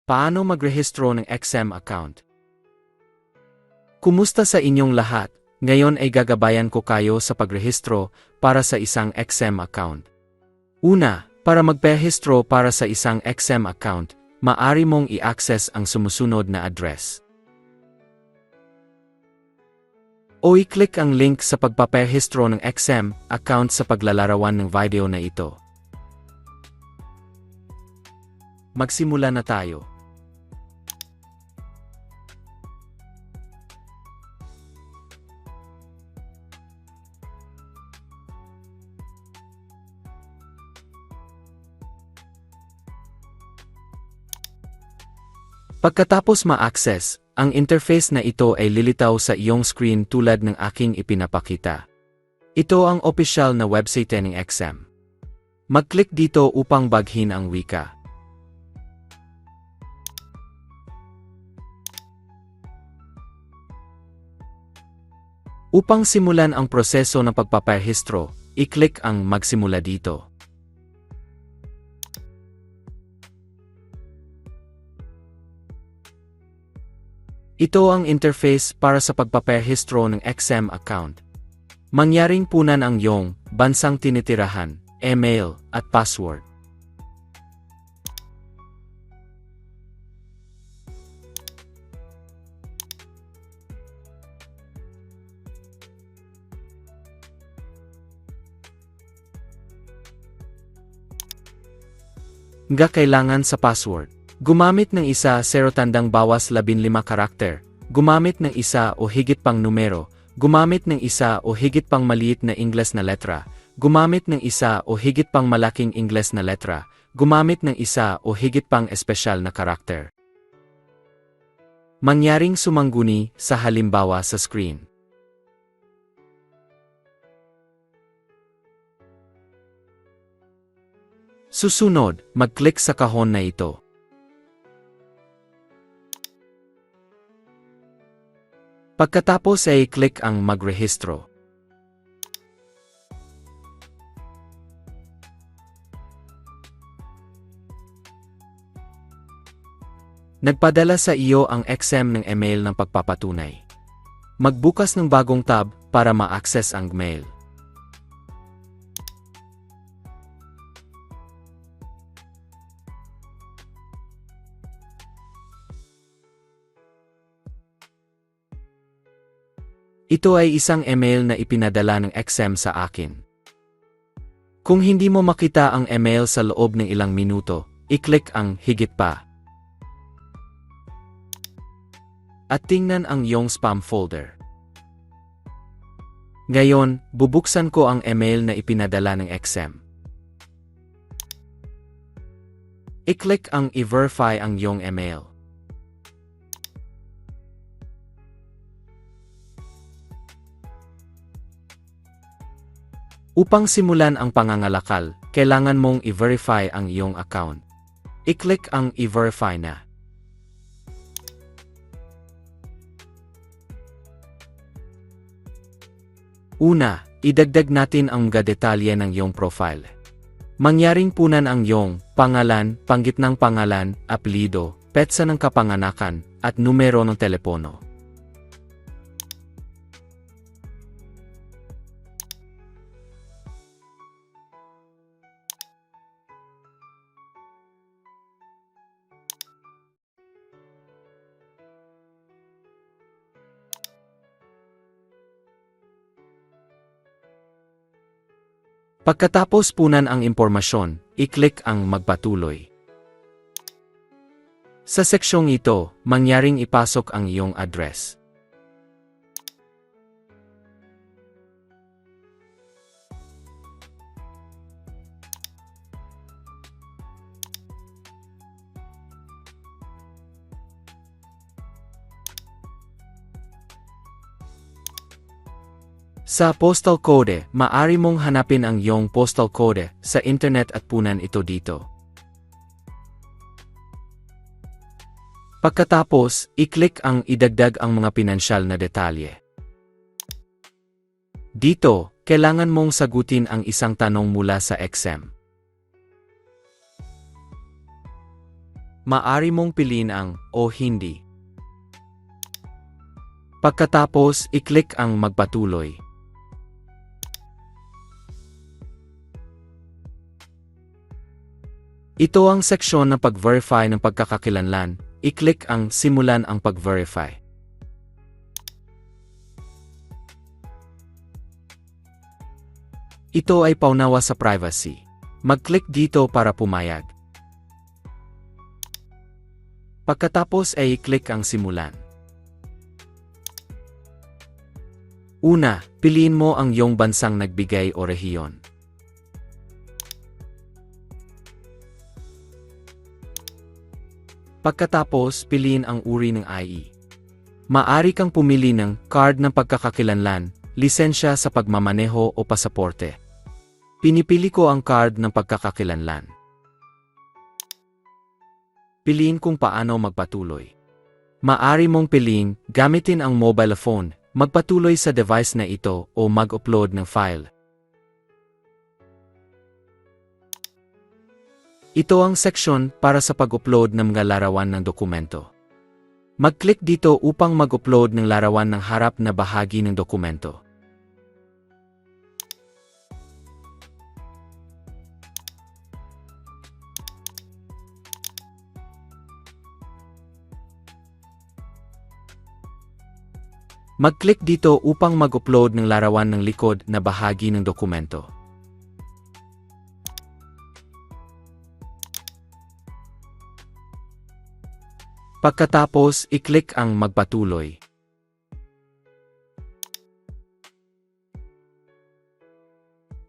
Paano magrehistro ng XM account? Kumusta sa inyong lahat? Ngayon ay gagabayan ko kayo sa pagrehistro para sa isang XM account. Una, para magperehistro para sa isang XM account, maaari mong i-access ang sumusunod na address. O i-click ang link sa pagpaperehistro ng XM account sa paglalarawan ng video na ito. Magsimula na tayo. Pagkatapos ma-access, ang interface na ito ay lilitaw sa iyong screen tulad ng aking ipinapakita. Ito ang opisyal na website ng XM. Mag-click dito upang baghin ang wika. Upang simulan ang proseso ng pagpaparehistro, i-click ang Magsimula dito. Ito ang interface para sa pagpaparehistro ng XM account. Mangyaring punan ang iyong bansang tinitirahan, email, at password. Kailangan sa password. Gumamit ng isa 0 tandang bawas 15 karakter, gumamit ng isa o higit pang numero, gumamit ng isa o higit pang maliit na Ingles na letra, gumamit ng isa o higit pang malaking Ingles na letra, gumamit ng isa o higit pang espesyal na karakter. Mangyaring sumangguni sa halimbawa sa screen. Susunod, mag-click sa kahon na ito. Pagkatapos ay i-click ang Magrehistro. Nagpadala sa iyo ang XM ng email ng pagpapatunay. Magbukas ng bagong tab para ma-access ang mail. Ito ay isang email na ipinadala ng XM sa akin. Kung hindi mo makita ang email sa loob ng ilang minuto, i-click ang Higit pa. At tingnan ang iyong spam folder. Ngayon, bubuksan ko ang email na ipinadala ng XM. I-click ang I-verify ang iyong email. Upang simulan ang pangangalakal, kailangan mong i-verify ang iyong account. I-click ang I-verify na. Una, idagdag natin ang mga detalye ng iyong profile. Mangyaring punan ang iyong pangalan, panggitnang pangalan, apelyido, petsa ng kapanganakan, at numero ng telepono. Pagkatapos punan ang impormasyon, i-click ang Magpatuloy. Sa seksyong ito, mangyaring ipasok ang iyong address. Sa postal code, maaari mong hanapin ang iyong postal code sa internet at punan ito dito. Pagkatapos, i-click ang idagdag ang mga pinansyal na detalye. Dito, kailangan mong sagutin ang isang tanong mula sa XM. Maaari mong piliin ang o hindi. Pagkatapos, i-click ang magpatuloy. Ito ang seksyon ng pag-verify ng pagkakakilanlan. I-click ang simulan ang pag-verify. Ito ay paunawa sa privacy. Mag-click dito para pumayag. Pagkatapos ay i-click ang simulan. Una, piliin mo ang iyong bansang nagbigay o rehiyon. Pagkatapos, piliin ang uri ng IE. Maaari kang pumili ng card ng pagkakakilanlan, lisensya sa pagmamaneho o pasaporte. Pinipili ko ang card ng pagkakakilanlan. Piliin kung paano magpatuloy. Maaari mong piliin gamitin ang mobile phone, magpatuloy sa device na ito o mag-upload ng file. Ito ang seksyon para sa pag-upload ng mga larawan ng dokumento. Mag-click dito upang mag-upload ng larawan ng harap na bahagi ng dokumento. Mag-click dito upang mag-upload ng larawan ng likod na bahagi ng dokumento. Pagkatapos, i-click ang magpatuloy.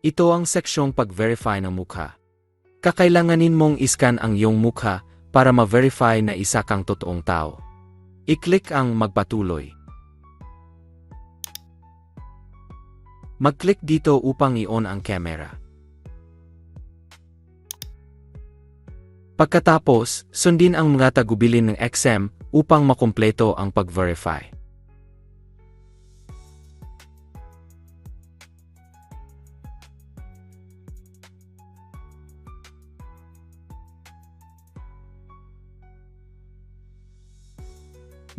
Ito ang seksyong pag-verify ng mukha. Kakailanganin mong iscan ang iyong mukha para ma-verify na isa kang totoong tao. I-click ang magpatuloy. Mag-click dito upang i-on ang camera. Pagkatapos, sundin ang mga tagubilin ng XM upang makumpleto ang pag-verify.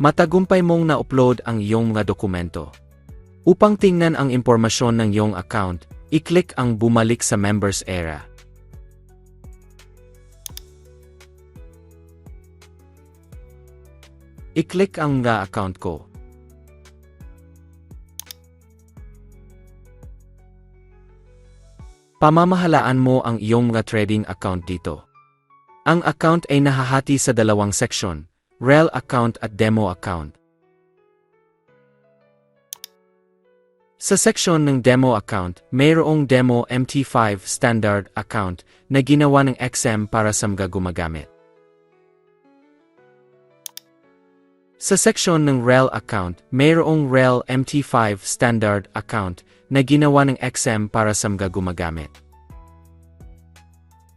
Matagumpay mong na-upload ang iyong mga dokumento. Upang tingnan ang impormasyon ng iyong account, i-click ang bumalik sa members era. I-click ang nga account ko. Pamamahalaan mo ang iyong mga trading account dito. Ang account ay nahahati sa dalawang seksyon, real account at demo account. Sa seksyon ng demo account, mayroong demo MT5 standard account na ginawa ng XM para sa mga gumagamit. Sa seksyon ng REL account, mayroong REL MT5 standard account na ginawa ng XM para sa mga gumagamit.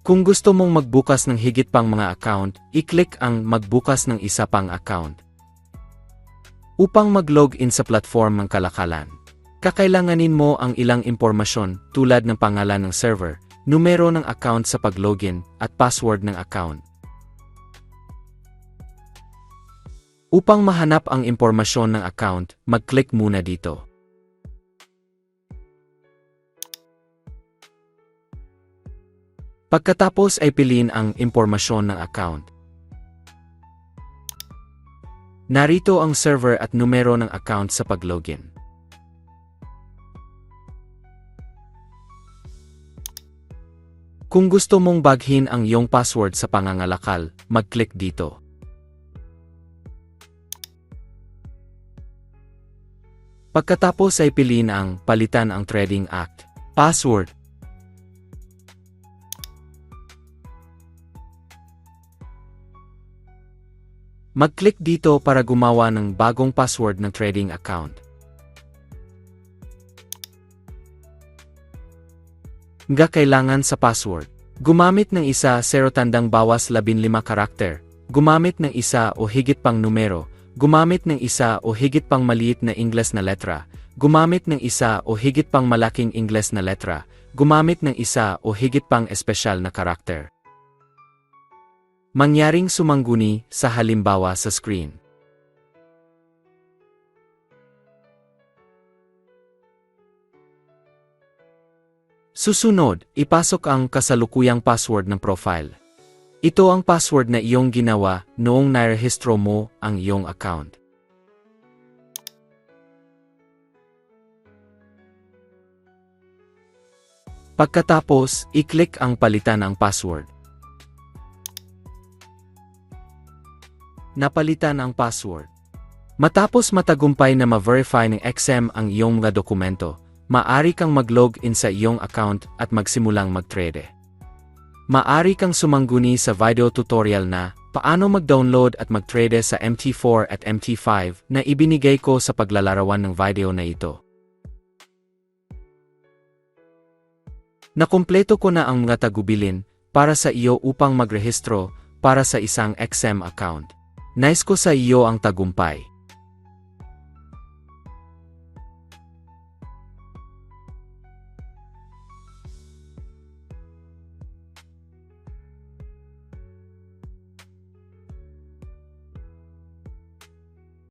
Kung gusto mong magbukas ng higit pang mga account, i-click ang magbukas ng isa pang account. Upang mag-login sa platform ng kalakalan, kakailanganin mo ang ilang impormasyon tulad ng pangalan ng server, numero ng account sa pag-login, at password ng account. Upang mahanap ang impormasyon ng account, mag-click muna dito. Pagkatapos ay piliin ang impormasyon ng account. Narito ang server at numero ng account sa pag-login. Kung gusto mong baghin ang iyong password sa pangangalakal, mag-click dito. Pagkatapos ay piliin ang palitan ang Trading Act password. Mag-click dito para gumawa ng bagong password ng trading account. Nga kailangan sa password. Gumamit ng isa 0 tandang bawas 15 karakter. Gumamit ng isa o higit pang numero. Gumamit ng isa o higit pang maliit na Ingles na letra. Gumamit ng isa o higit pang malaking Ingles na letra. Gumamit ng isa o higit pang espesyal na karakter. Mangyaring sumangguni sa halimbawa sa screen. Susunod, ipasok ang kasalukuyang password ng profile. Ito ang password na iyong ginawa noong narehistro mo ang iyong account. Pagkatapos, i-click ang palitan ang password. Napalitan ang password. Matapos matagumpay na ma-verify ng XM ang iyong mga dokumento, maaari kang mag-log in sa iyong account at magsimulang mag-trade. Maaari kang sumangguni sa video tutorial na paano mag-download at mag-trade sa MT4 at MT5 na ibinigay ko sa paglalarawan ng video na ito. Nakumpleto ko na ang mga tagubilin para sa iyo upang magrehistro para sa isang XM account. Nais ko sa iyo ang tagumpay.